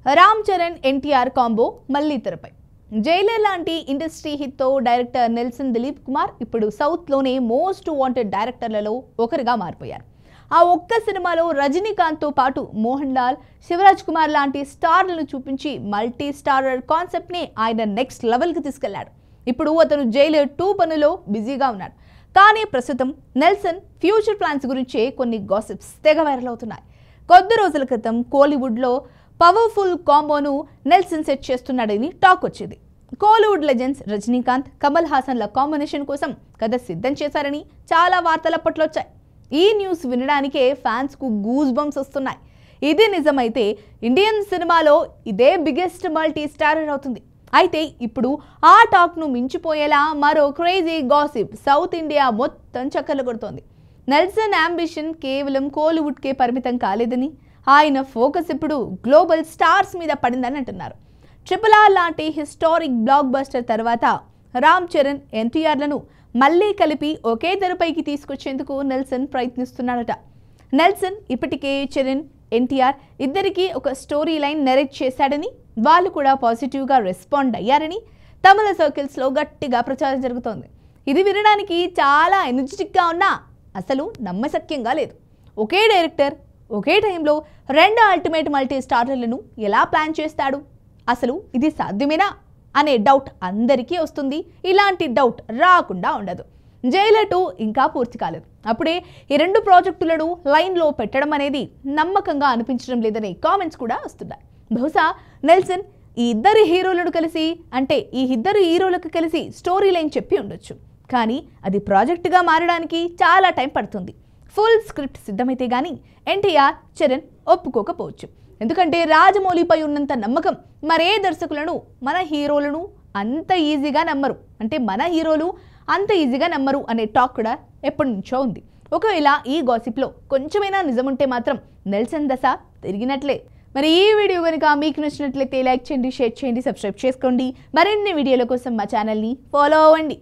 Ram Charan NTR combo మళ్ళీ తెరపై. జైలర్ లాంటి ఇండస్ట్రీ హిట్తో డైరెక్టర్ నెల్సన్ దిలీప్ కుమార్ ఇప్పుడు సౌత్లోనే మోస్ట్ వాంటెడ్ డైరెక్టర్లలో ఒకరిగా మారిపోయారు. ఆ ఒక్క సినిమాలో రజనీకాంత్తో పాటు మోహన్ లాల్, శివరాజ్ కుమార్ లాంటి స్టార్లను చూపించి మల్టీ స్టారర్ కాన్సెప్ట్ని ఆయన నెక్స్ట్ లెవెల్కి తీసుకెళ్లాడు. ఇప్పుడు అతను జైలర్ 2 పనులో బిజీగా ఉన్నాడు. కానీ ప్రస్తుతం నెల్సన్ ఫ్యూచర్ ప్లాన్స్ గురించే కొన్ని గాసిప్స్ తెగ వైరల్ అవుతున్నాయి. కొద్ది రోజుల క్రితం కోలీవుడ్లో పవర్ఫుల్ కాంబోను నెల్సన్ సెట్ చేస్తున్నాడని టాక్ వచ్చింది. కోలీవుడ్ లెజెండ్స్ రజనీకాంత్, కమల్ హాసన్ల కాంబినేషన్ కోసం కథ సిద్ధం చేశారని చాలా వార్తలు అప్పట్లో వచ్చాయి. ఈ న్యూస్ వినడానికే ఫ్యాన్స్కు గూస్ బంప్స్ వస్తున్నాయి. ఇది నిజమైతే ఇండియన్ సినిమాలో ఇదే బిగ్గెస్ట్ మల్టీ స్టారర్ అవుతుంది. అయితే ఇప్పుడు ఆ టాక్ను మించిపోయేలా మరో క్రేజీ గాసిప్ సౌత్ ఇండియా మొత్తం చక్కర్లు కొడుతోంది. నెల్సన్ అంబిషన్ కేవలం కోలీవుడ్కే పరిమితం కాలేదని, ఆయన ఫోకస్ ఇప్పుడు గ్లోబల్ స్టార్స్ మీద పడిందని అంటున్నారు. RRR లాంటి హిస్టారిక్ బ్లాక్ బస్టర్ తర్వాత రామ్ చరణ్, ఎన్టీఆర్లను మళ్లీ కలిపి ఒకే తెరపైకి తీసుకొచ్చేందుకు నెల్సన్ ప్రయత్నిస్తున్నాడట. నెల్సన్ ఇప్పటికే చరణ్, ఎన్టీఆర్ ఇద్దరికీ ఒక స్టోరీ లైన్ నెరేట్ చేశాడని, వాళ్ళు కూడా పాజిటివ్గా రెస్పాండ్ అయ్యారని తమిళ సర్కిల్స్లో గట్టిగా ప్రచారం జరుగుతోంది. ఇది వినడానికి చాలా ఎనర్జెటిక్గా ఉన్నా అసలు నమ్మశక్యంగా లేదు. ఒకే డైరెక్టర్ ఒకే టైంలో 2 అల్టిమేట్ మల్టీ స్టారర్లను ఎలా ప్లాన్ చేస్తాడు? అసలు ఇది సాధ్యమేనా అనే డౌట్ అందరికీ వస్తుంది. ఇలాంటి డౌట్ రాకుండా ఉండదు. జైలర్ 2 ఇంకా పూర్తి కాలేదు. అప్పుడే ఈ 2 ప్రాజెక్టులను లైన్లో పెట్టడం అనేది నమ్మకంగా అనిపించడం లేదనే కామెంట్స్ కూడా వస్తున్నాయి. బహుశా నెల్సన్ ఈ ఇద్దరు హీరోలకు కలిసి స్టోరీ లైన్ చెప్పి ఉండొచ్చు. కానీ అది ప్రాజెక్టుగా మారడానికి చాలా టైం పడుతుంది. ఫుల్ స్క్రిప్ట్ సిద్ధమైతే గానీ ఎన్టీఆర్, చరణ్ ఒప్పుకోకపోవచ్చు. ఎందుకంటే రాజమౌళిపై ఉన్నంత నమ్మకం మరే దర్శకులను మన హీరోలు అంత ఈజీగా నమ్మరు అనే టాక్ కూడా ఎప్పటి నుంచో ఉంది. ఒకవేళ ఈ గాసిప్లో కొంచెమైనా నిజముంటే మాత్రం నెల్సన్ దశ తిరిగినట్లే. మరి ఈ వీడియో కనుక మీకు నచ్చినట్లయితే లైక్ చేయండి, షేర్ చేయండి, సబ్స్క్రైబ్ చేసుకోండి. మరిన్ని వీడియోల కోసం మా ఛానల్ని ఫాలో అవ్వండి.